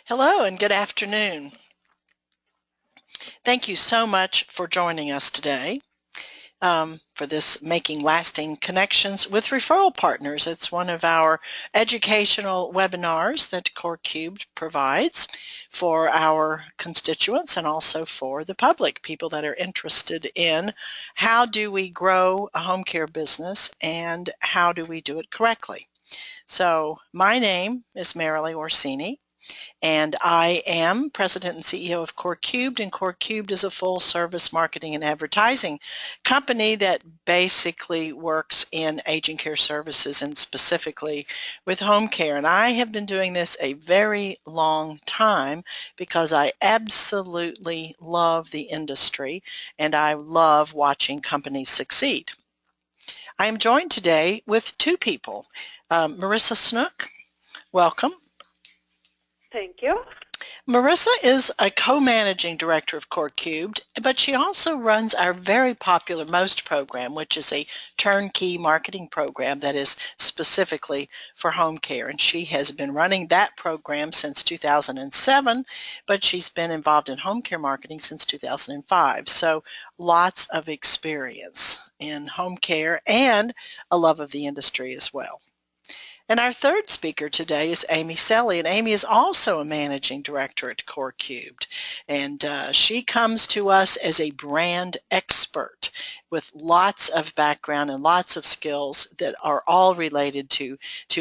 Hello and good afternoon. Thank you so much for joining us today for this Making Lasting Connections with Referral Partners. It's one of our educational webinars that corecubed provides for our constituents and also for the public, people that are interested in how do we grow a home care business and how do we do it correctly. So my name is Merrily Orsini. And I am President and CEO of corecubed, and corecubed is a full-service marketing and advertising company that basically works in aging care services and specifically with home care. And I have been doing this a very long time because I absolutely love the industry and I love watching companies succeed. I am joined today with two people. Marissa Snook, welcome. Thank you. Marissa is a co-managing director of corecubed, but she also runs our very popular MOST program, which is a turnkey marketing program that is specifically for home care. And she has been running that program since 2007, but she's been involved in home care marketing since 2005. So lots of experience in home care and a love of the industry as well. And our third speaker today is Amy Selle, and Amy is also a managing director at corecubed. And she comes to us as a brand expert with lots of background and lots of skills that are all related to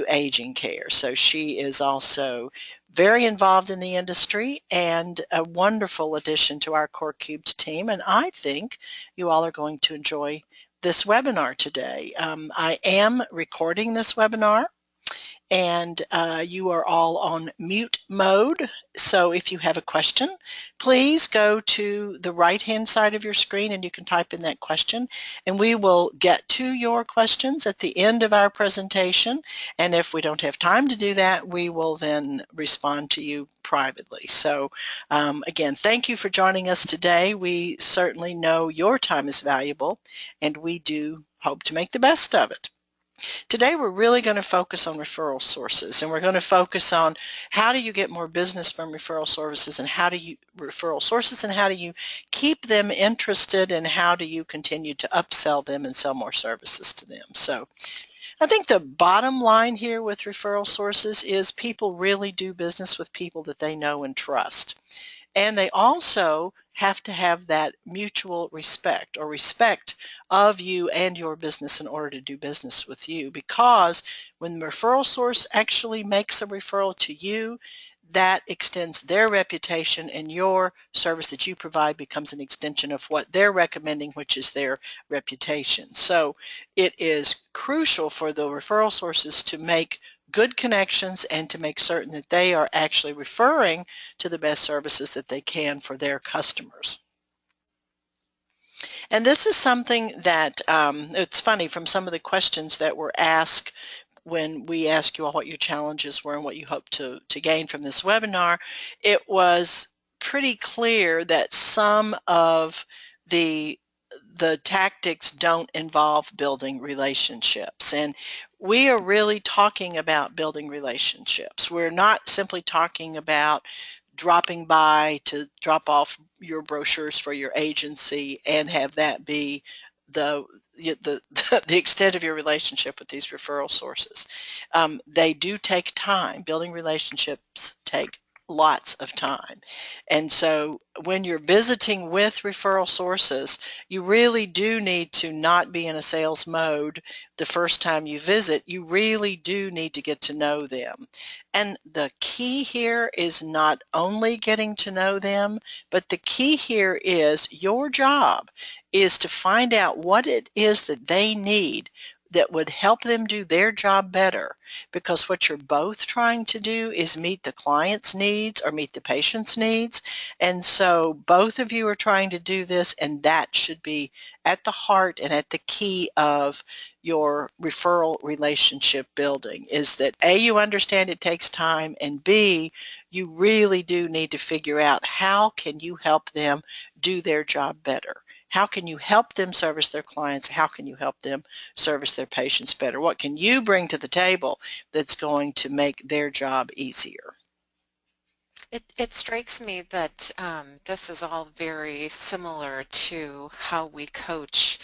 aging care. So she is also very involved in the industry and a wonderful addition to our corecubed team. And I think you all are going to enjoy this webinar today. I am recording this webinar, and you are all on mute mode. So if you have a question, please go to the right-hand side of your screen and you can type in that question, and we will get to your questions at the end of our presentation. And if we don't have time to do that, we will then respond to you privately. So again, thank you for joining us today. We certainly know your time is valuable, and we do hope to make the best of it. Today we're really going to focus on referral sources, and we're going to focus on how do you get more business from referral sources and how do you keep them interested, and how do you continue to upsell them and sell more services to them. So I think the bottom line here with referral sources is people really do business with people that they know and trust. And they also have to have that mutual respect or respect of you and your business in order to do business with you, because when the referral source actually makes a referral to you, that extends their reputation, and your service that you provide becomes an extension of what they're recommending, which is their reputation. So it is crucial for the referral sources to make good connections and to make certain that they are actually referring to the best services that they can for their customers. And this is something that it's funny, from some of the questions that were asked when we asked you all what your challenges were and what you hope to gain from this webinar, it was pretty clear that some of the tactics don't involve building relationships. And we are really talking about building relationships. We're not simply talking about dropping by to drop off your brochures for your agency and have that be the extent of your relationship with these referral sources. They do take time. Building relationships take lots of time. And so when you're visiting with referral sources, you really do need to not be in a sales mode the first time you visit. You really do need to get to know them. And the key here is not only getting to know them, but the key here is your job is to find out what it is that they need that would help them do their job better, because what you're both trying to do is meet the client's needs or meet the patient's needs. And so both of you are trying to do this, and that should be at the heart and at the key of your referral relationship building, is that A, you understand it takes time, and B, you really do need to figure out how can you help them do their job better. How can you help them service their clients? How can you help them service their patients better? What can you bring to the table that's going to make their job easier? It strikes me that this is all very similar to how we coach,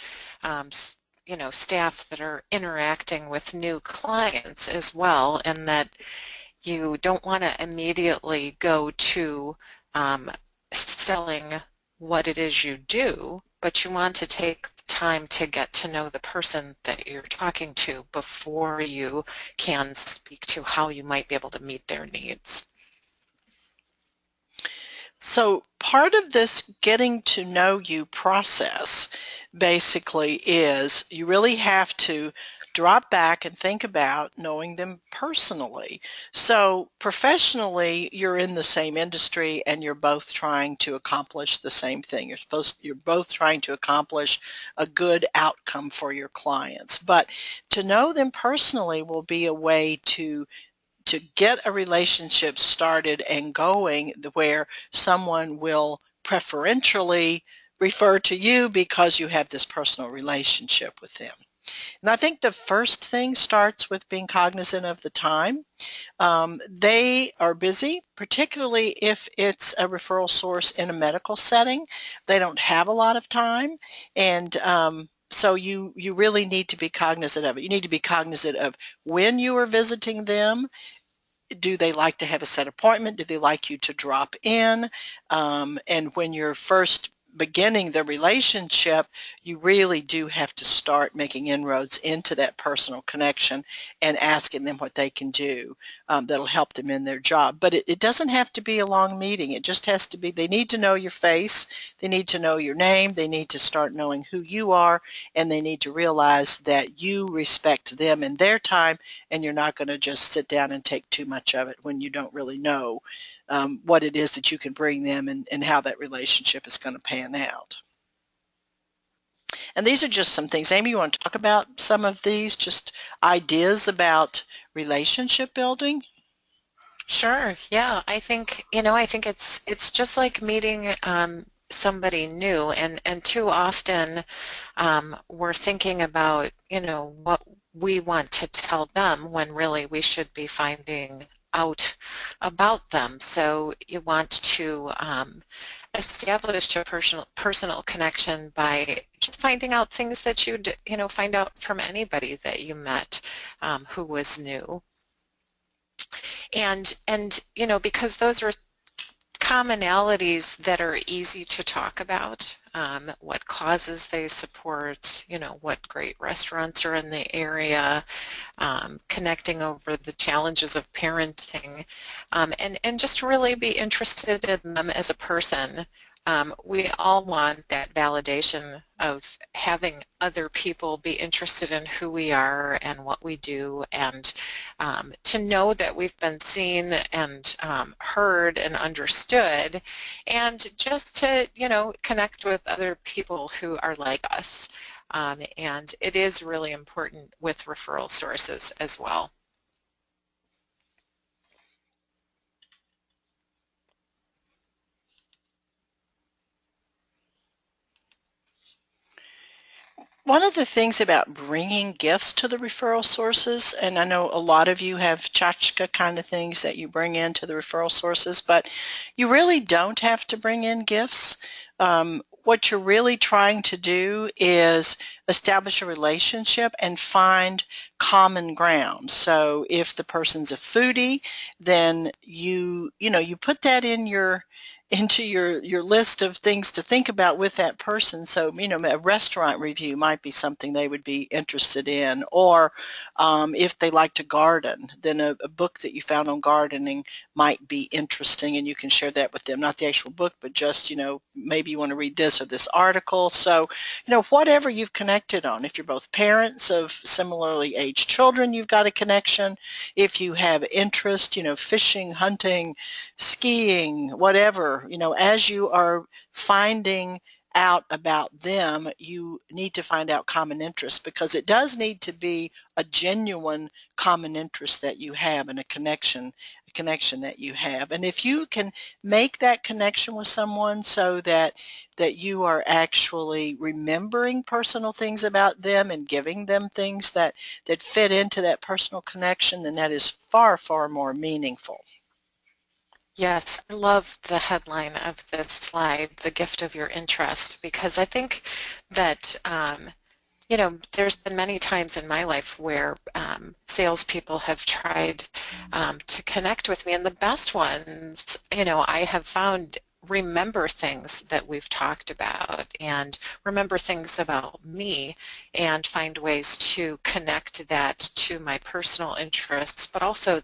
staff that are interacting with new clients as well, and that you don't want to immediately go to um, selling what it is you do, but you want to take the time to get to know the person that you're talking to before you can speak to how you might be able to meet their needs. So part of this getting to know you process basically is you really have to drop back and think about knowing them personally. So professionally, you're in the same industry and you're both trying to accomplish the same thing. You're both trying to accomplish a good outcome for your clients. But to know them personally will be a way to get a relationship started and going where someone will preferentially refer to you because you have this personal relationship with them. And I think the first thing starts with being cognizant of the time. They are busy, particularly if it's a referral source in a medical setting. They don't have a lot of time, and so you really need to be cognizant of it. You need to be cognizant of when you are visiting them. Do they like to have a set appointment? Do they like you to drop in? And when you're first beginning the relationship, you really do have to start making inroads into that personal connection and asking them what they can do that'll help them in their job. But it doesn't have to be a long meeting. It just has to be, they need to know your face, they need to know your name, they need to start knowing who you are, and they need to realize that you respect them and their time, and you're not going to just sit down and take too much of it when you don't really know what it is that you can bring them and how that relationship is going to pan out. And these are just some things. Amy, you want to talk about some of these, just ideas about relationship building? Sure. Yeah. I think it's just like meeting somebody new, and too often we're thinking about, what we want to tell them when really we should be finding out about them. So you want to establish a personal connection by just finding out things that you'd, find out from anybody that you met who was new. And because those are commonalities that are easy to talk about, what causes they support, what great restaurants are in the area, connecting over the challenges of parenting, and just really be interested in them as a person. We all want that validation of having other people be interested in who we are and what we do, and to know that we've been seen and heard and understood, and just to, connect with other people who are like us. And it is really important with referral sources as well. One of the things about bringing gifts to the referral sources, and I know a lot of you have tchotchke kind of things that you bring into the referral sources, but you really don't have to bring in gifts. What you're really trying to do is establish a relationship and find common ground. So if the person's a foodie, then you put that in into your list of things to think about with that person. So, a restaurant review might be something they would be interested in, or if they like to garden, then a book that you found on gardening might be interesting, and you can share that with them. Not the actual book, but just, maybe you want to read this or this article. So, whatever you've connected on. If you're both parents of similarly aged children, you've got a connection. If you have interest, fishing, hunting, skiing, whatever, as you are finding out about them, you need to find out common interests, because it does need to be a genuine common interest that you have, and a connection that you have. And if you can make that connection with someone so that you are actually remembering personal things about them and giving them things that fit into that personal connection, then that is far, far more meaningful. Yes, I love the headline of this slide, The Gift of Your Interest, because I think that you know, there's been many times in my life where salespeople have tried to connect with me, and the best ones, you know, I have found remember things that we've talked about and remember things about me and find ways to connect that to my personal interests, but also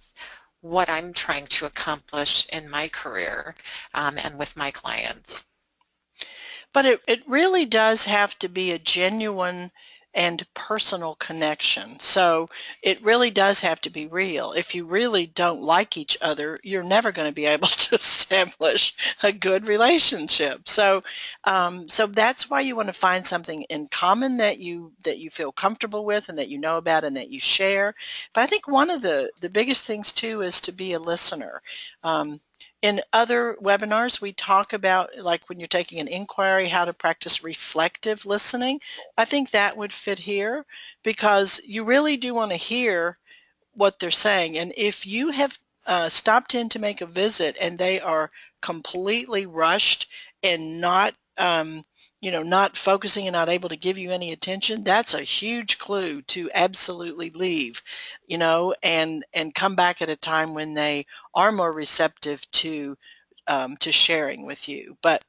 what I'm trying to accomplish in my career and with my clients. But it really does have to be a genuine and personal connection. So it really does have to be real. If you really don't like each other, you're never going to be able to establish a good relationship. So that's why you want to find something in common that you feel comfortable with and that you know about and that you share. But I think one of the biggest things too is to be a listener. Um, in other webinars, we talk about, like when you're taking an inquiry, how to practice reflective listening. I think that would fit here because you really do want to hear what they're saying. And if you have stopped in to make a visit and they are completely rushed and not, not focusing and not able to give you any attention, that's a huge clue to absolutely leave, and come back at a time when they are more receptive to sharing with you. But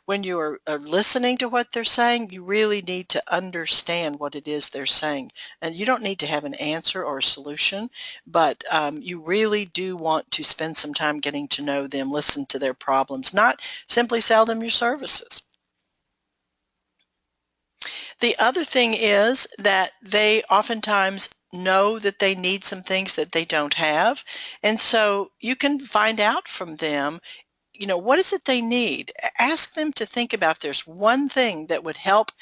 when you are listening to what they're saying, you really need to understand what it is they're saying. And you don't need to have an answer or a solution, but you really do want to spend some time getting to know them, listen to their problems, not simply sell them your services. The other thing is that they oftentimes know that they need some things that they don't have. And so you can find out from them, what is it they need? Ask them to think about if there's one thing that would help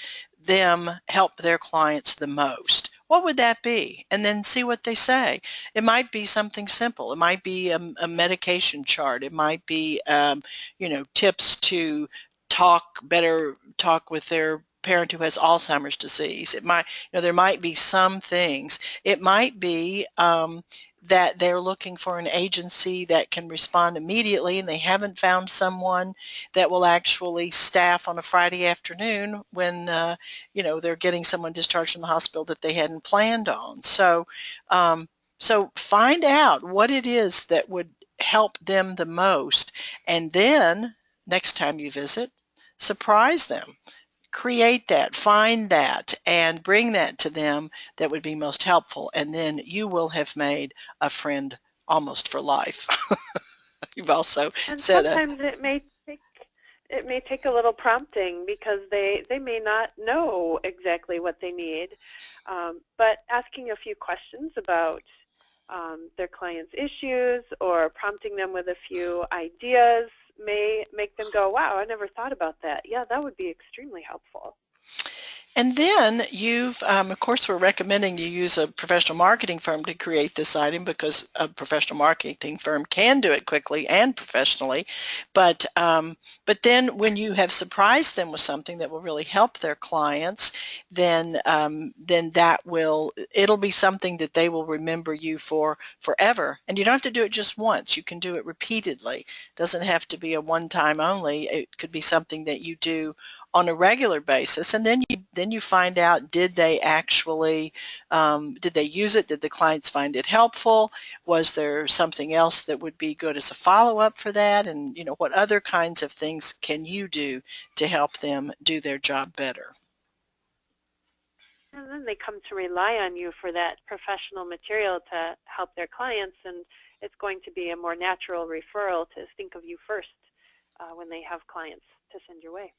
them help their clients the most. What would that be? And then see what they say. It might be something simple. It might be a medication chart. It might be, tips to talk with their parent who has Alzheimer's disease. It might, there might be some things. It might be that they're looking for an agency that can respond immediately and they haven't found someone that will actually staff on a Friday afternoon when they're getting someone discharged from the hospital that they hadn't planned on. So find out what it is that would help them the most, and then next time you visit, surprise them. Create that, find that, and bring that to them that would be most helpful. And then you will have made a friend almost for life. You've also And said sometimes it may take a little prompting because they may not know exactly what they need. But asking a few questions about their client's issues or prompting them with a few ideas may make them go, wow, I never thought about that. Yeah, that would be extremely helpful. And then of course, we're recommending you use a professional marketing firm to create this item because a professional marketing firm can do it quickly and professionally. But then when you have surprised them with something that will really help their clients, then it'll be something that they will remember you for forever. And you don't have to do it just once. You can do it repeatedly. It doesn't have to be a one-time only. It could be something that you do on a regular basis, and then you find out, did they actually did they use it? Did the clients find it helpful? Was there something else that would be good as a follow-up for that? And what other kinds of things can you do to help them do their job better? And then they come to rely on you for that professional material to help their clients, and it's going to be a more natural referral to think of you first when they have clients to send your way.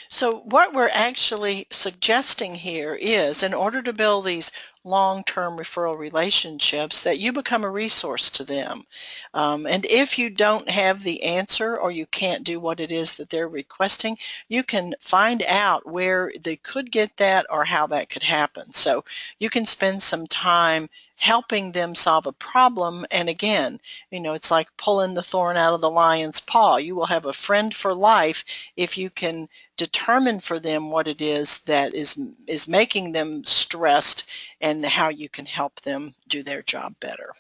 So what we're actually suggesting here is, in order to build these long-term referral relationships, that you become a resource to them. And if you don't have the answer or you can't do what it is that they're requesting, you can find out where they could get that or how that could happen. So you can spend some time helping them solve a problem. And again, it's like pulling the thorn out of the lion's paw. You will have a friend for life if you can determine for them what it is that is making them stressed and how you can help them do their job better.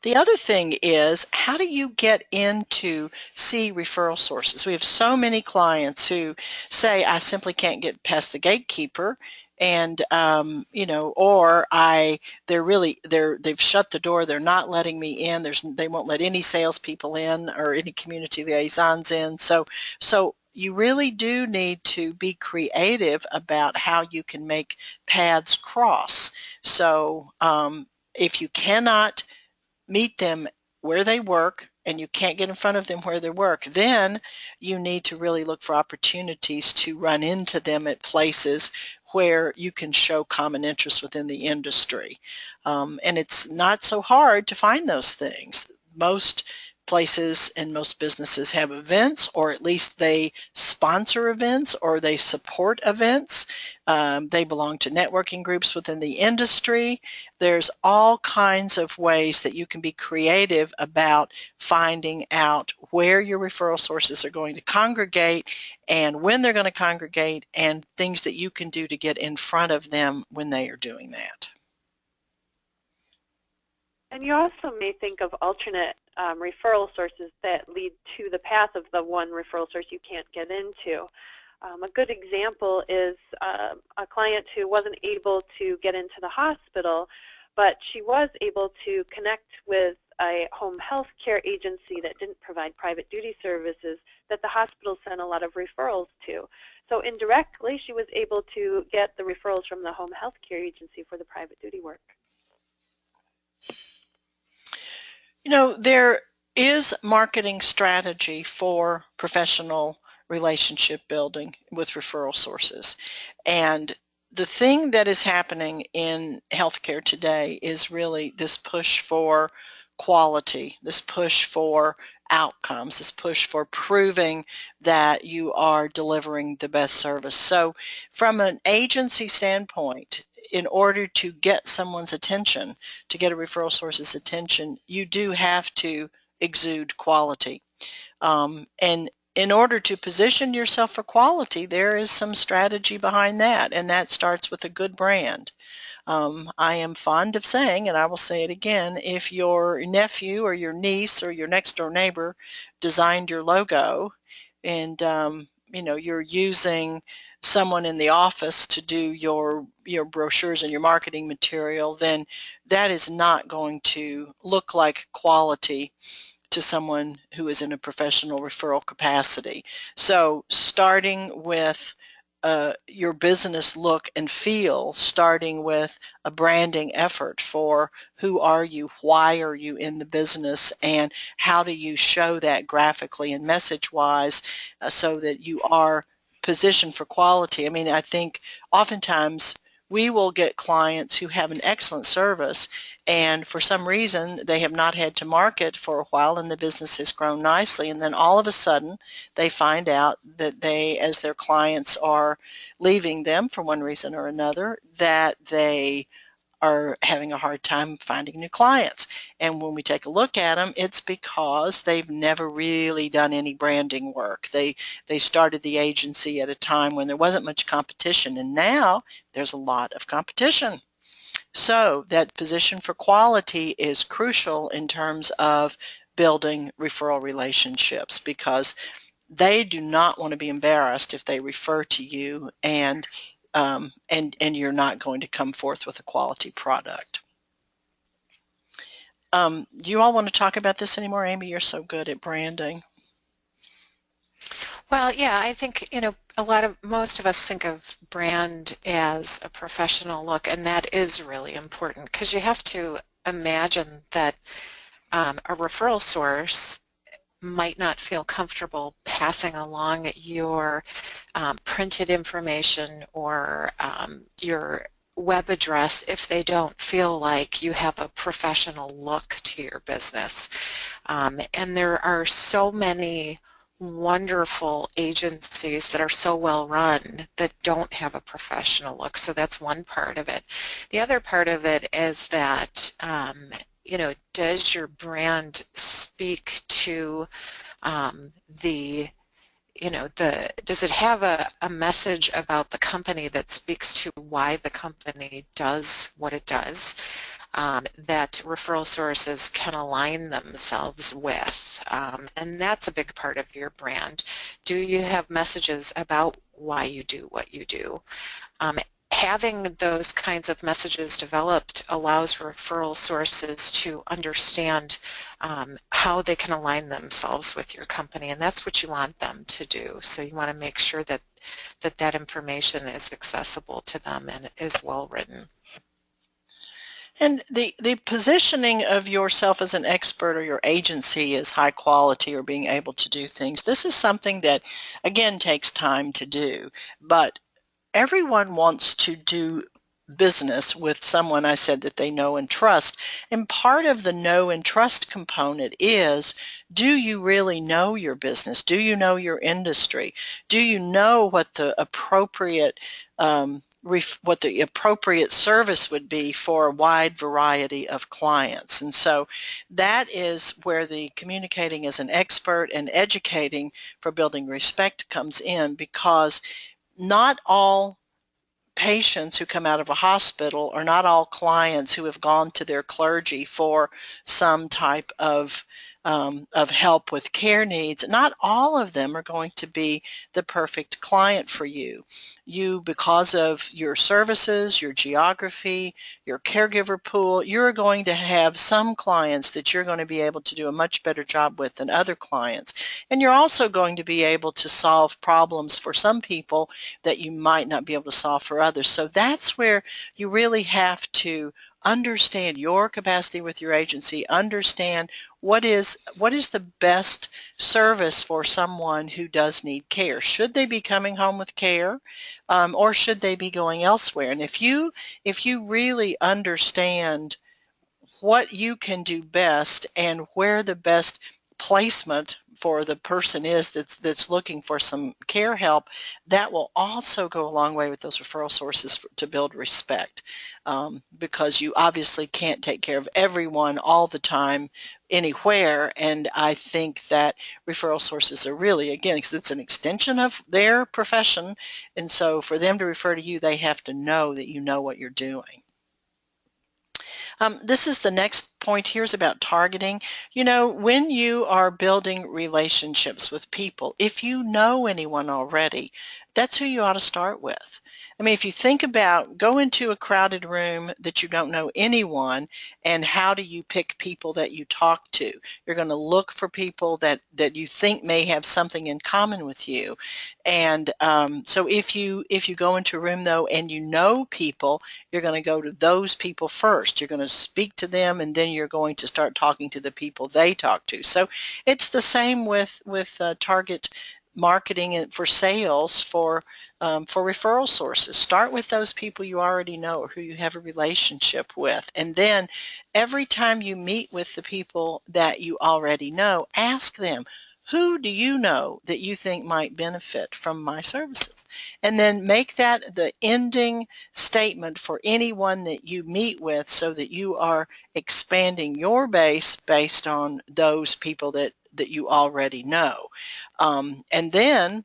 The other thing is, how do you get in to see referral sources? We have so many clients who say, I simply can't get past the gatekeeper, and or they've shut the door. They're not letting me in. They won't let any salespeople in or any community liaisons in. So you really do need to be creative about how you can make paths cross. So if you cannot meet them where they work and you can't get in front of them where they work, then you need to really look for opportunities to run into them at places where you can show common interest within the industry. And it's not so hard to find those things. Most places and most businesses have events, or at least they sponsor events or they support events. They belong to networking groups within the industry. There's all kinds of ways that you can be creative about finding out where your referral sources are going to congregate and when they're going to congregate, and things that you can do to get in front of them when they are doing that. And you also may think of alternate referral sources that lead to the path of the one referral source you can't get into. A good example is a client who wasn't able to get into the hospital, but she was able to connect with a home health care agency that didn't provide private duty services that the hospital sent a lot of referrals to. So indirectly, she was able to get the referrals from the home health care agency for the private duty work. There is marketing strategy for professional relationship building with referral sources. And the thing that is happening in healthcare today is really this push for quality, this push for outcomes, this push for proving that you are delivering the best service. So from an agency standpoint, in order to get someone's attention, to get a referral source's attention, you do have to exude quality. And in order to position yourself for quality, there is some strategy behind that, and that starts with a good brand. I am fond of saying, and I will say it again, if your nephew or your niece or your next door neighbor designed your logo, and you're using someone in the office to do your brochures and your marketing material, then that is not going to look like quality to someone who is in a professional referral capacity. So starting with your business look and feel, starting with a branding effort for who are you, why are you in the business, and how do you show that graphically and message-wise so that you are positioned for quality. I mean, I think oftentimes we will get clients who have an excellent service, and for some reason they have not had to market for a while and the business has grown nicely, and then all of a sudden they find out that as their clients are leaving them for one reason or another, that they are having a hard time finding new clients. And when we take a look at them, it's because they've never really done any branding work. They started the agency at a time when there wasn't much competition, and now there's a lot of competition. So that position for quality is crucial in terms of building referral relationships, because they do not want to be embarrassed if they refer to you and you're not going to come forth with a quality product. Do you all want to talk about this anymore? Amy, you're so good at branding. Well, yeah, I think, most of us think of brand as a professional look, and that is really important, because you have to imagine that a referral source might not feel comfortable passing along your printed information or your web address if they don't feel like you have a professional look to your business. And there are so many wonderful agencies that are so well run that don't have a professional look. So that's one part of it. The other part of it is that does your brand speak to does it have a message about the company that speaks to why the company does what it does? that referral sources can align themselves with. And that's a big part of your brand. Do you have messages about why you do what you do? Having those kinds of messages developed allows referral sources to understand how they can align themselves with your company, and that's what you want them to do. So you want to make sure that that information is accessible to them and is well written. And the positioning of yourself as an expert or your agency as high quality or being able to do things, this is something that, again, takes time to do. But everyone wants to do business with someone, I said, that they know and trust. And part of the know and trust component is, do you really know your business? Do you know your industry? Do you know what the appropriate service would be for a wide variety of clients? And so that is where the communicating as an expert and educating for building respect comes in, because not all patients who come out of a hospital or not all clients who have gone to their clergy for some type of help with care needs, not all of them are going to be the perfect client for you. You, because of your services, your geography, your caregiver pool, you're going to have some clients that you're going to be able to do a much better job with than other clients. And you're also going to be able to solve problems for some people that you might not be able to solve for others. So that's where you really have to understand your capacity with your agency, understand what is the best service for someone who does need care. Should they be coming home with care, or should they be going elsewhere? And if you really understand what you can do best and where the best placement for the person is that's looking for some care help, that will also go a long way with those referral sources to build respect, because you obviously can't take care of everyone all the time anywhere. And I think that referral sources are really, again, because it's an extension of their profession, and so for them to refer to you, they have to know that you know what you're doing. This is the next point here, is about targeting. You know, when you are building relationships with people, if you know anyone already, that's who you ought to start with. I mean, if you think about, go into a crowded room that you don't know anyone, and how do you pick people that you talk to? You're going to look for people that you think may have something in common with you. And so if you go into a room, though, and you know people, you're going to go to those people first. You're going to speak to them, and then you're going to start talking to the people they talk to. So it's the same with target marketing and for sales for referral sources. Start with those people you already know or who you have a relationship with, and then every time you meet with the people that you already know, ask them, who do you know that you think might benefit from my services? And then make that the ending statement for anyone that you meet with, so that you are expanding your base based on those people that you already know. And then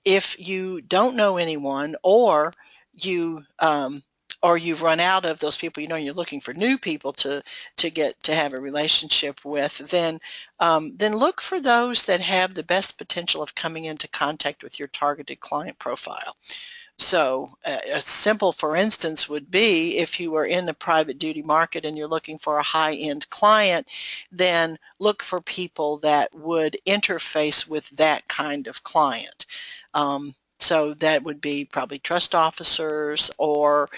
if you don't know anyone, or you've run out of those people, you know, you're looking for new people to get to have a relationship with, then look for those that have the best potential of coming into contact with your targeted client profile. So a simple, for instance, would be if you were in the private duty market and you're looking for a high-end client, then look for people that would interface with that kind of client. So that would be probably trust officers, or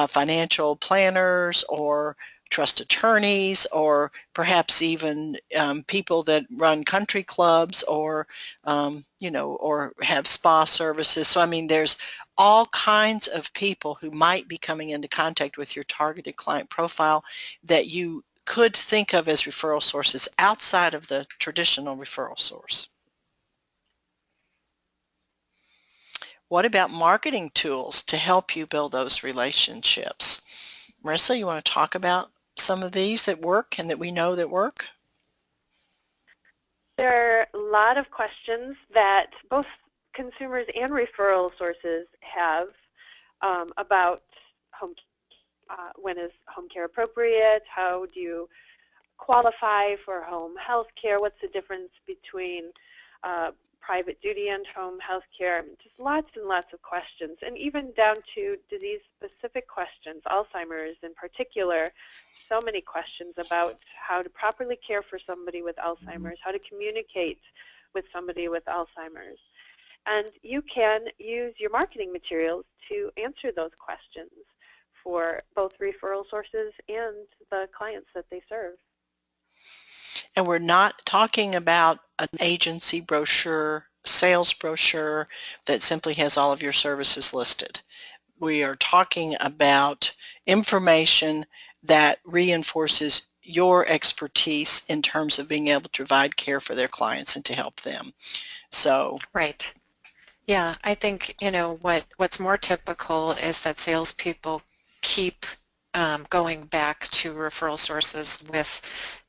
financial planners, or trust attorneys, or perhaps even people that run country clubs, or or have spa services. So I mean, there's all kinds of people who might be coming into contact with your targeted client profile that you could think of as referral sources outside of the traditional referral source. What about marketing tools to help you build those relationships? Marissa, you want to talk about some of these that work and that we know that work? There are a lot of questions that both consumers and referral sources have about home when is home care appropriate? How do you qualify for home health care? What's the difference between private duty and home health care? Just lots and lots of questions, and even down to disease-specific questions, Alzheimer's in particular. So many questions about how to properly care for somebody with Alzheimer's, how to communicate with somebody with Alzheimer's. And you can use your marketing materials to answer those questions for both referral sources and the clients that they serve. And we're not talking about an agency brochure, sales brochure that simply has all of your services listed. We are talking about information that reinforces your expertise in terms of being able to provide care for their clients and to help them. So, right. Yeah, I think, what's more typical is that salespeople keep going back to referral sources with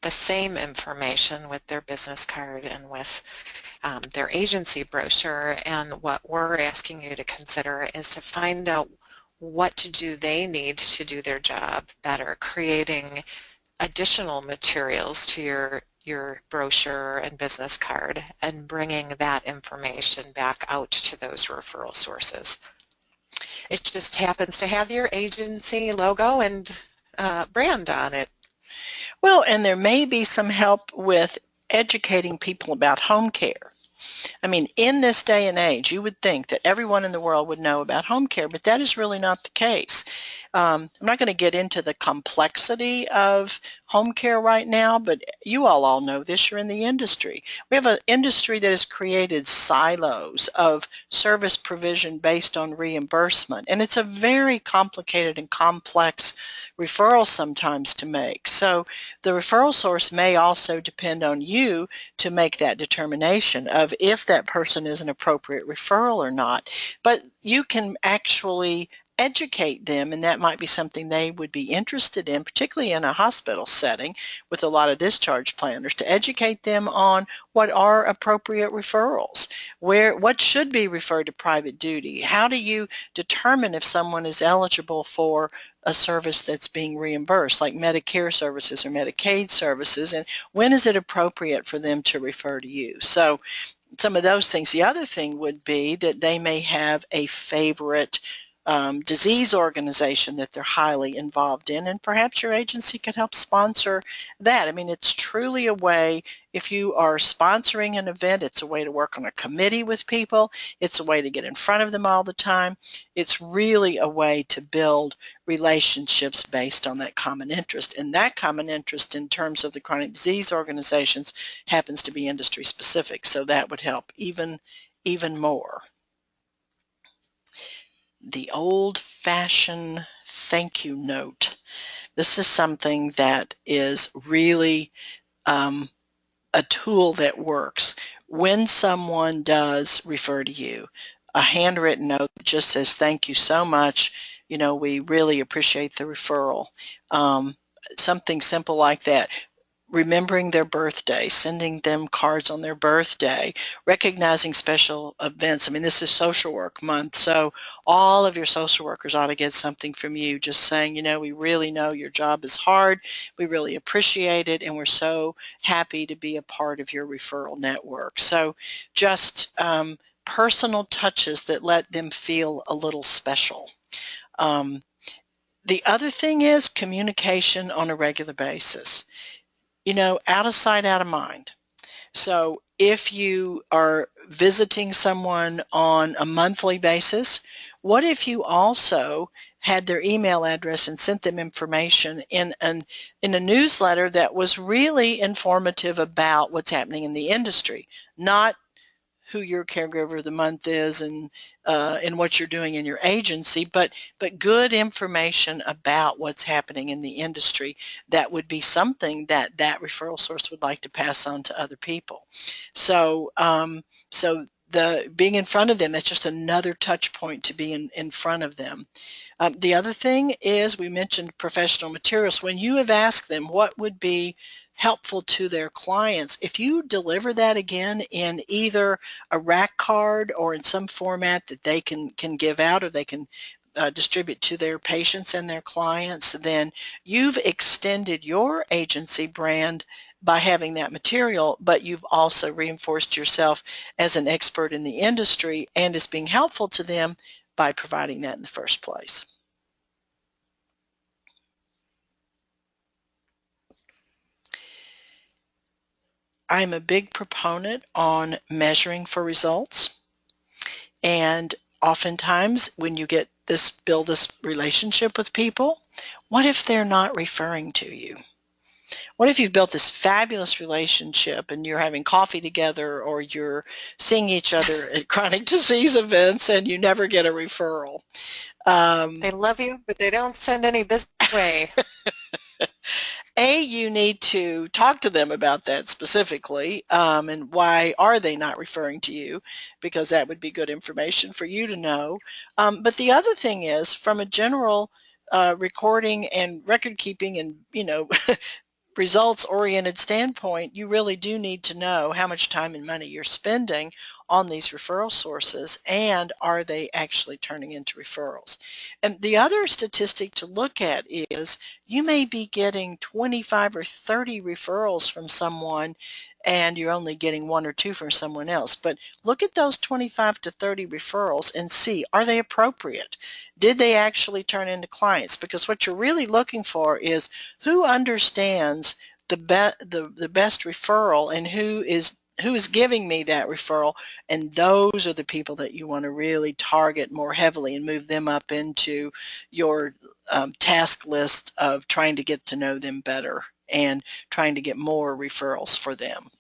the same information, with their business card and with their agency brochure. And what we're asking you to consider is to find out what do they need to do their job better, creating additional materials to your brochure and business card and bringing that information back out to those referral sources. It just happens to have your agency logo and brand on it. well, and there may be some help with educating people about home care. I mean, in this day and age, you would think that everyone in the world would know about home care, but that is really not the case. I'm not going to get into the complexity of home care right now, but you all know this. You're in the industry. We have an industry that has created silos of service provision based on reimbursement, and it's a very complicated and complex referral sometimes to make. So the referral source may also depend on you to make that determination of if that person is an appropriate referral or not. But you can actually educate them, and that might be something they would be interested in, particularly in a hospital setting with a lot of discharge planners, to educate them on what are appropriate referrals, what should be referred to private duty, how do you determine if someone is eligible for a service that's being reimbursed, like Medicare services or Medicaid services, and when is it appropriate for them to refer to you. So some of those things. The other thing would be that they may have a favorite disease organization that they're highly involved in, and perhaps your agency could help sponsor that. I mean, it's truly a way, if you are sponsoring an event, it's a way to work on a committee with people. It's a way to get in front of them all the time. It's really a way to build relationships based on that common interest. And that common interest in terms of the chronic disease organizations happens to be industry specific, so that would help even more. The old-fashioned thank you note. This is something that is really a tool that works. When someone does refer to you, a handwritten note that just says, thank you so much, we really appreciate the referral. Something simple like that. Remembering their birthday, sending them cards on their birthday, recognizing special events. I mean, this is social work month, so all of your social workers ought to get something from you just saying, we really know your job is hard, we really appreciate it, and we're so happy to be a part of your referral network. So just personal touches that let them feel a little special. The other thing is communication on a regular basis. Out of sight, out of mind. So if you are visiting someone on a monthly basis, what if you also had their email address and sent them information in a newsletter that was really informative about what's happening in the industry, not who your caregiver of the month is and what you're doing in your agency, but good information about what's happening in the industry. That would be something that referral source would like to pass on to other people. So the being in front of them, that's just another touch point to be in front of them. The other thing is, we mentioned professional materials. When you have asked them what would be helpful to their clients, if you deliver that again in either a rack card or in some format that they can give out, or they can distribute to their patients and their clients, then you've extended your agency brand by having that material, but you've also reinforced yourself as an expert in the industry and as being helpful to them by providing that in the first place. I'm a big proponent on measuring for results. And oftentimes when you get this, build this relationship with people, what if they're not referring to you? What if you've built this fabulous relationship and you're having coffee together or you're seeing each other at chronic disease events and you never get a referral? They love you, but they don't send any business away. You need to talk to them about that specifically, and why are they not referring to you, because that would be good information for you to know. But the other thing is, from a general recording and record keeping and, results-oriented standpoint, you really do need to know how much time and money you're spending on these referral sources, and are they actually turning into referrals. And the other statistic to look at is you may be getting 25 or 30 referrals from someone and you're only getting 1 or 2 from someone else. But look at those 25 to 30 referrals and see, are they appropriate? Did they actually turn into clients? Because what you're really looking for is who understands the best referral and who is giving me that referral, and those are the people that you want to really target more heavily and move them up into your task list of trying to get to know them better and trying to get more referrals for them.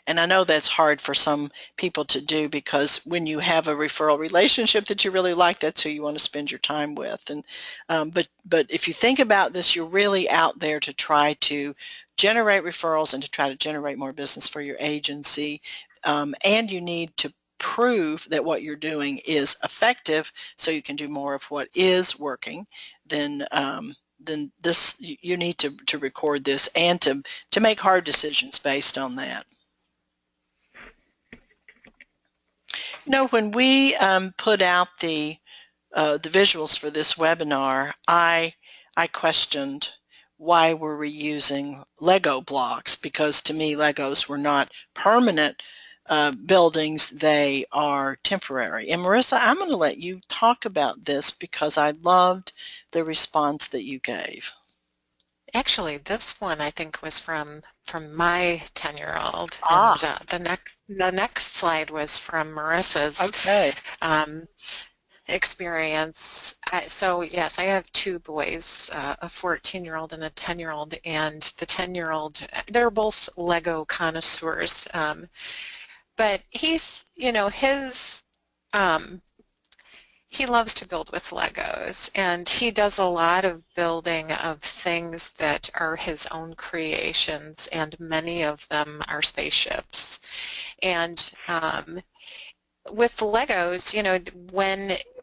And I know that's hard for some people to do, because when you have a referral relationship that you really like, that's who you want to spend your time with. And but if you think about this, you're really out there to try to generate referrals and to try to generate more business for your agency. And you need to prove that what you're doing is effective, so you can do more of what is working. Then this, you need to record this and to make hard decisions based on that. When we put out the visuals for this webinar, I questioned why were we using Lego blocks, because to me Legos were not permanent buildings, they are temporary. And Marissa, I'm going to let you talk about this because I loved the response that you gave. Actually, this one I think was from my 10-year-old, and the next slide was from Marissa's experience. So yes, I have 2 boys, a 14-year-old and a 10-year-old, and the 10-year-old, they're both Lego connoisseurs, but he's, he loves to build with Legos, and he does a lot of building of things that are his own creations, and many of them are spaceships. And with Legos,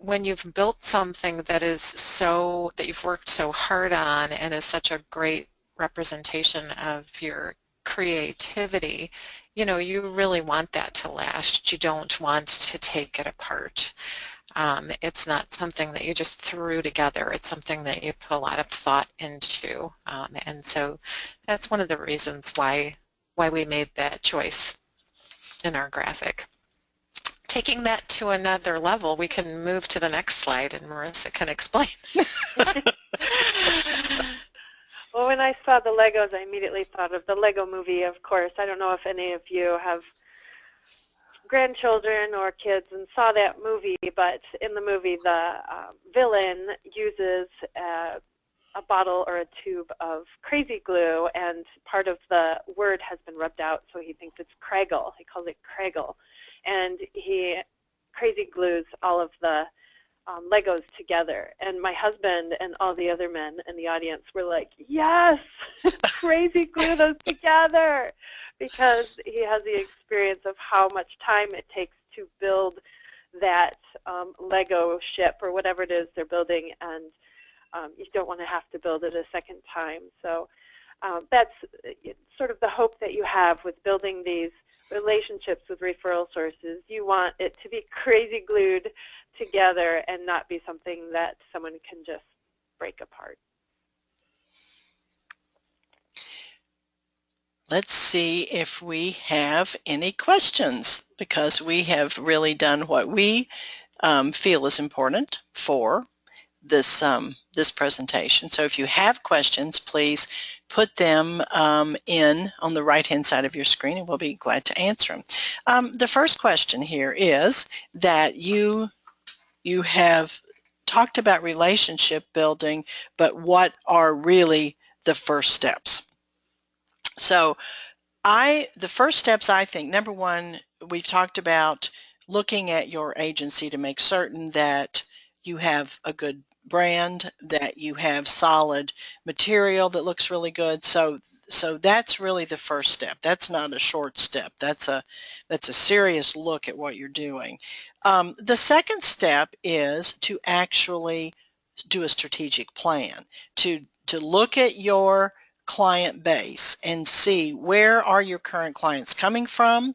when you've built something that you've worked so hard on and is such a great representation of your creativity, you really want that to last. You don't want to take it apart. It's not something that you just threw together. It's something that you put a lot of thought into. And so that's one of the reasons why we made that choice in our graphic. Taking that to another level, we can move to the next slide and Marissa can explain. Well, when I saw the Legos, I immediately thought of the Lego movie, of course. I don't know if any of you have grandchildren or kids and saw that movie, but in the movie the villain uses a bottle or a tube of crazy glue, and part of the word has been rubbed out, so he thinks it's Craggle. He calls it Craggle, and he crazy glues all of the Legos together. And my husband and all the other men in the audience were like, yes, crazy glue those together, because he has the experience of how much time it takes to build that Lego ship or whatever it is they're building, and you don't want to have to build it a second time. So That's sort of the hope that you have with building these relationships with referral sources. You want it to be crazy glued together and not be something that someone can just break apart. Let's see if we have any questions, because we have really done what we feel is important for this this presentation. So if you have questions, please put them in on the right-hand side of your screen, and we'll be glad to answer them. The first question here is that you have talked about relationship building, but what are really the first steps? So the first steps, I think, number one, we've talked about looking at your agency to make certain that you have a good brand, that you have solid material that looks really good. So that's really the first step. That's not a short step. That's a serious look at what you're doing. The second step is to actually do a strategic plan, to look at your client base and see where are your current clients coming from.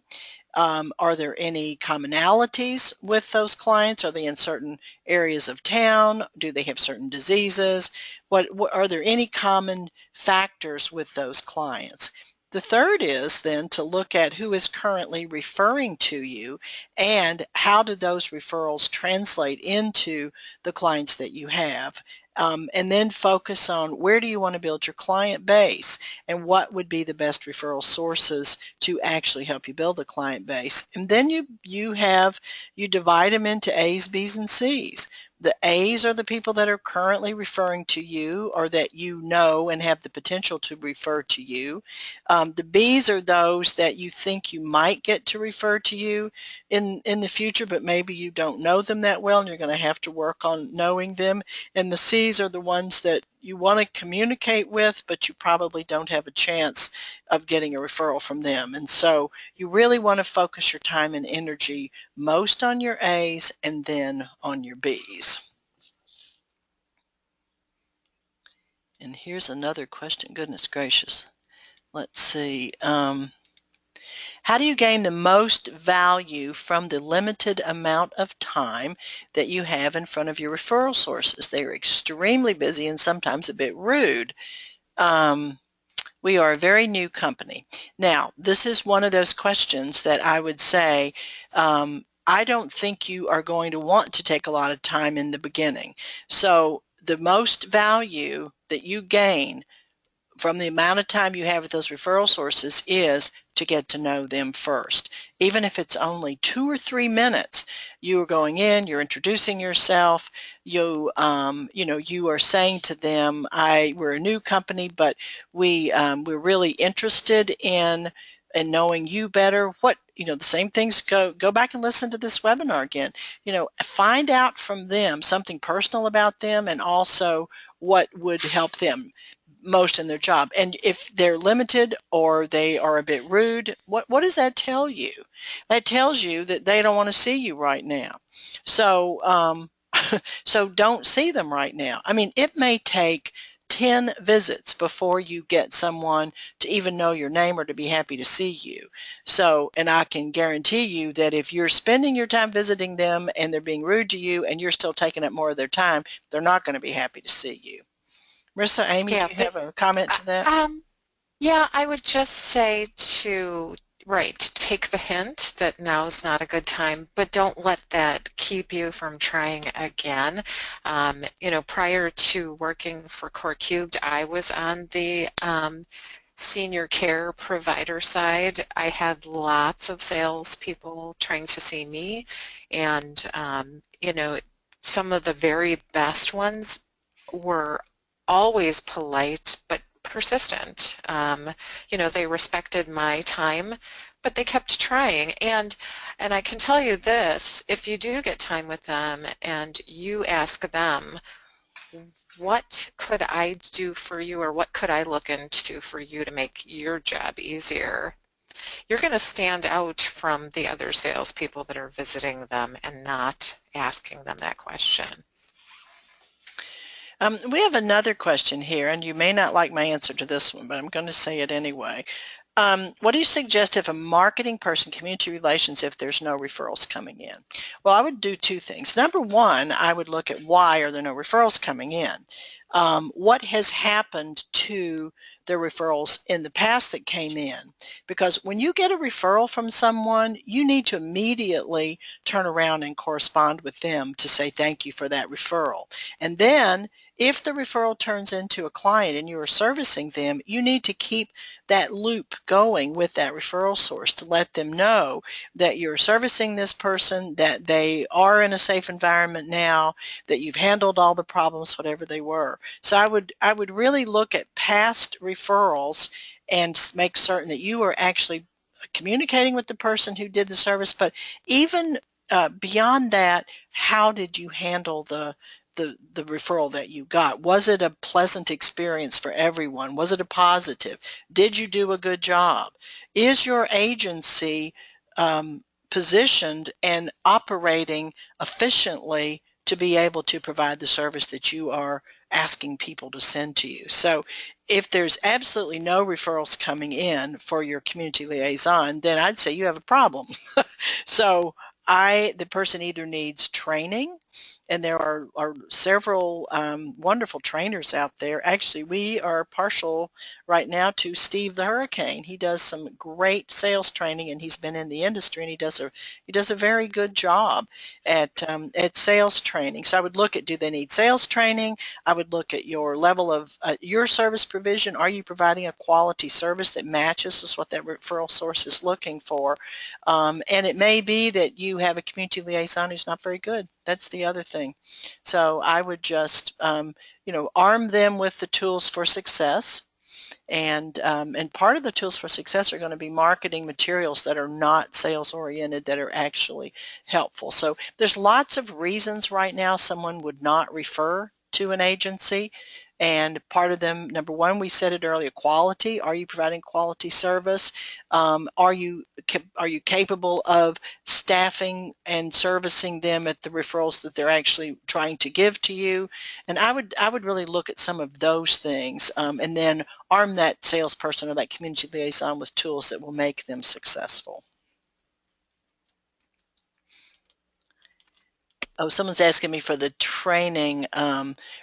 Are there any commonalities with those clients? Are they in certain areas of town? Do they have certain diseases? What are there any common factors with those clients? The third is then to look at who is currently referring to you and how do those referrals translate into the clients that you have. And then focus on where do you want to build your client base and what would be the best referral sources to actually help you build the client base. And then you divide them into A's, B's, and C's. The A's are the people that are currently referring to you or that you know and have the potential to refer to you. The B's are those that you think you might get to refer to you in the future, but maybe you don't know them that well and you're going to have to work on knowing them. And the C's are the ones that you want to communicate with, but you probably don't have a chance of getting a referral from them. And so you really want to focus your time and energy most on your A's and then on your B's. And here's another question. Goodness gracious. Let's see. How do you gain the most value from the limited amount of time that you have in front of your referral sources? They are extremely busy and sometimes a bit rude. We are a very new company. Now, this is one of those questions that I would say, I don't think you are going to want to take a lot of time in the beginning. So the most value that you gain from the amount of time you have with those referral sources is to get to know them first. Even if it's only 2 or 3 minutes, you are going in, you're introducing yourself, you are saying to them, we're a new company, but we're really interested in knowing you better. The same things, go back and listen to this webinar again. Find out from them something personal about them and also what would help them most in their job. And if they're limited or they are a bit rude, what does that tell you? That tells you that they don't want to see you right now. So so don't see them right now. I mean, it may take 10 visits before you get someone to even know your name or to be happy to see you. So, and I can guarantee you that if you're spending your time visiting them and they're being rude to you and you're still taking up more of their time, they're not going to be happy to see you. Marissa, Amy, Yeah, do you have a comment to that? Yeah, I would just say take the hint that now's not a good time, but don't let that keep you from trying again. Prior to working for corecubed, I was on the senior care provider side. I had lots of salespeople trying to see me, and some of the very best ones were always polite but persistent. They respected my time, but they kept trying. And I can tell you this, if you do get time with them and you ask them, what could I do for you, or what could I look into for you to make your job easier? You're going to stand out from the other salespeople that are visiting them and not asking them that question. We have another question here, and you may not like my answer to this one, but I'm going to say it anyway. What do you suggest if a marketing person, community relations, if there's no referrals coming in? Well, I would do two things. Number one, I would look at why are there no referrals coming in? What has happened to the referrals in the past that came in? Because when you get a referral from someone, you need to immediately turn around and correspond with them to say thank you for that referral. And then if the referral turns into a client and you are servicing them, you need to keep that loop going with that referral source to let them know that you're servicing this person, that they are in a safe environment now, that you've handled all the problems, whatever they were. So I would really look at past referrals and make certain that you are actually communicating with the person who did the service, but even beyond that, how did you handle the referral that you got? Was it a pleasant experience for everyone? Was it a positive? Did you do a good job? Is your agency positioned and operating efficiently to be able to provide the service that you are asking people to send to you? So if there's absolutely no referrals coming in for your community liaison, then I'd say you have a problem. So the person either needs training, and there are several wonderful trainers out there. Actually, we are partial right now to Steve the Hurricane. He does some great sales training, and he's been in the industry, and he does a very good job at sales training. So I would look at, do they need sales training? I would look at your level of your service provision. Are you providing a quality service that matches with what that referral source is looking for? And it may be that you have a community liaison who's not very good. That's the other thing. So I would just, arm them with the tools for success. And part of the tools for success are going to be marketing materials that are not sales oriented, that are actually helpful. So there's lots of reasons right now someone would not refer to an agency. And part of them, number one, we said it earlier, quality. Are you providing quality service? Are you capable of staffing and servicing them at the referrals that they're actually trying to give to you? And I would really look at some of those things, and then arm that salesperson or that community liaison with tools that will make them successful. Oh, someone's asking me for the training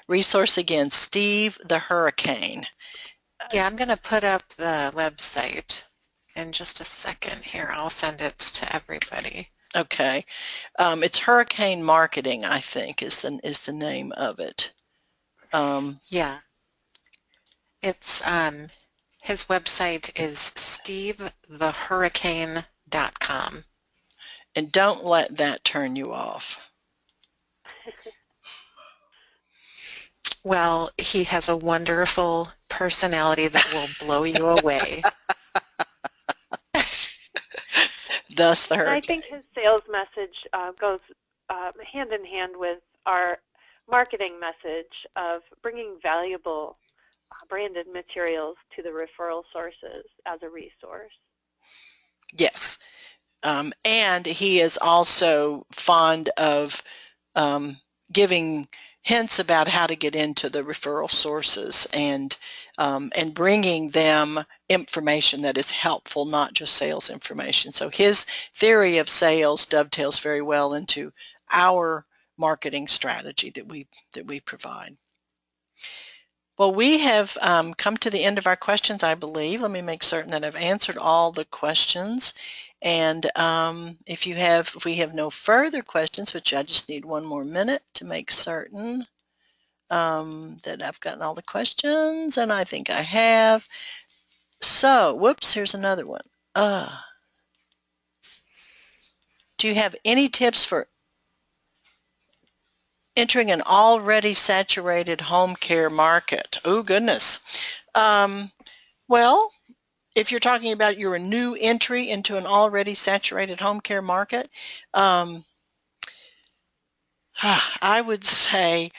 resource again, Steve the Hurricane. Yeah, I'm going to put up the website in just a second here. I'll send it to everybody. Okay. It's Hurricane Marketing, I think, is the name of it. Yeah. It's his website is stevethehurricane.com. And don't let that turn you off. Well, he has a wonderful personality that will blow you away. Thus the hurricane. I think his sales message goes hand in hand with our marketing message of bringing valuable branded materials to the referral sources as a resource. Yes. And he is also fond of giving hints about how to get into the referral sources and bringing them information that is helpful, not just sales information. So his theory of sales dovetails very well into our marketing strategy that we provide. Well, we have come to the end of our questions, I believe. Let me make certain that I've answered all the questions. And if we have no further questions, which I just need one more minute to make certain that I've gotten all the questions, and I think I have. So, whoops, here's another one. Do you have any tips for entering an already saturated home care market? Oh, goodness. Well, if you're talking about you're a new entry into an already saturated home care market, I would say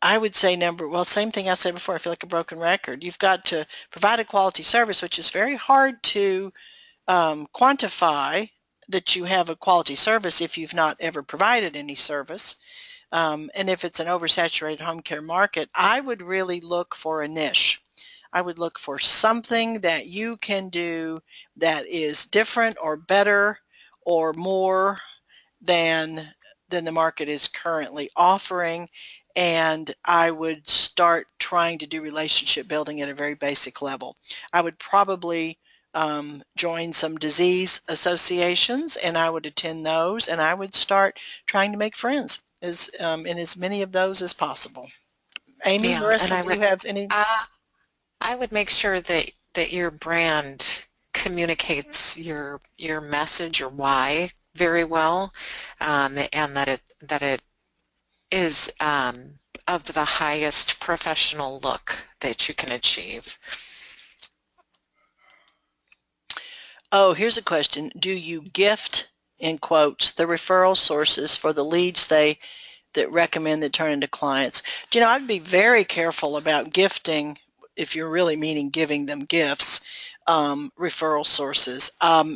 same thing I said before, I feel like a broken record. You've got to provide a quality service, which is very hard to quantify that you have a quality service if you've not ever provided any service. And if it's an oversaturated home care market, I would really look for a niche. I would look for something that you can do that is different or better or more than the market is currently offering. And I would start trying to do relationship building at a very basic level. I would probably join some disease associations, and I would attend those, and I would start trying to make friends in as many of those as possible. Amy, Yeah, and Marissa, do you have any? I would make sure that your brand communicates your message, your why, very well, and that it is of the highest professional look that you can achieve. Oh, here's a question. Do you gift, in quotes, the referral sources for the leads that recommend that turn into clients? You know, I'd be very careful about gifting, if you're really meaning giving them gifts, referral sources.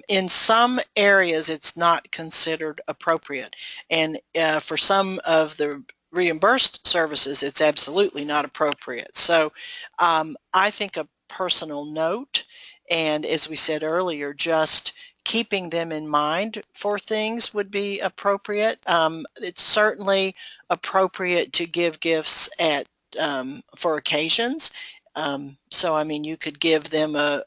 In some areas, it's not considered appropriate. And for some of the reimbursed services, it's absolutely not appropriate. So I think a personal note, and as we said earlier, just keeping them in mind for things would be appropriate. It's certainly appropriate to give gifts at for occasions. So I mean, you could give them a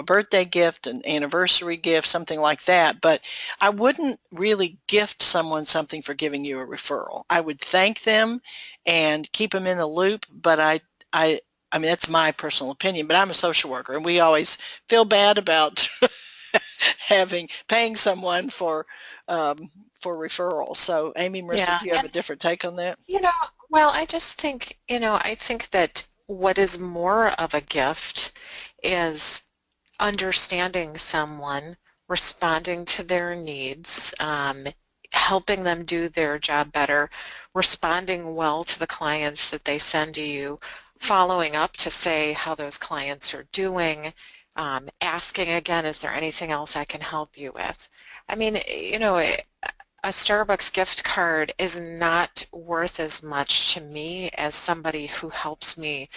birthday gift, an anniversary gift, something like that. But I wouldn't really gift someone something for giving you a referral. I would thank them and keep them in the loop. But I mean, that's my personal opinion. But I'm a social worker, and we always feel bad about paying someone for referrals. So Amy, Marissa, Yeah, do you have and a different take on that? well, I just think, I think that what is more of a gift is understanding someone, responding to their needs, helping them do their job better, responding well to the clients that they send to you, following up to say how those clients are doing, asking again, is there anything else I can help you with? I mean, a Starbucks gift card is not worth as much to me as somebody who helps me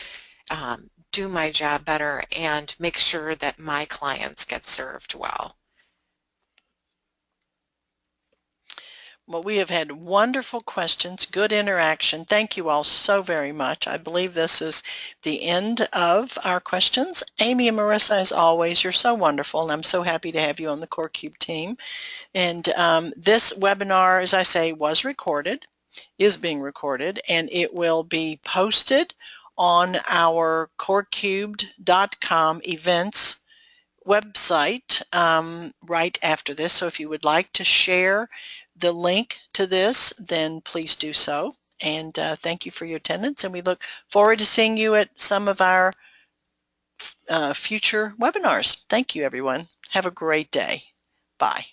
do my job better and make sure that my clients get served well. Well, we have had wonderful questions, good interaction. Thank you all so very much. I believe this is the end of our questions. Amy and Marissa, as always, you're so wonderful, and I'm so happy to have you on the CoreCubed team. And this webinar, as I say, is being recorded, and it will be posted on our corecubed.com events website right after this. So if you would like to share the link to this, then please do so. And thank you for your attendance, and we look forward to seeing you at some of our future webinars. Thank you, everyone. Have a great day. Bye.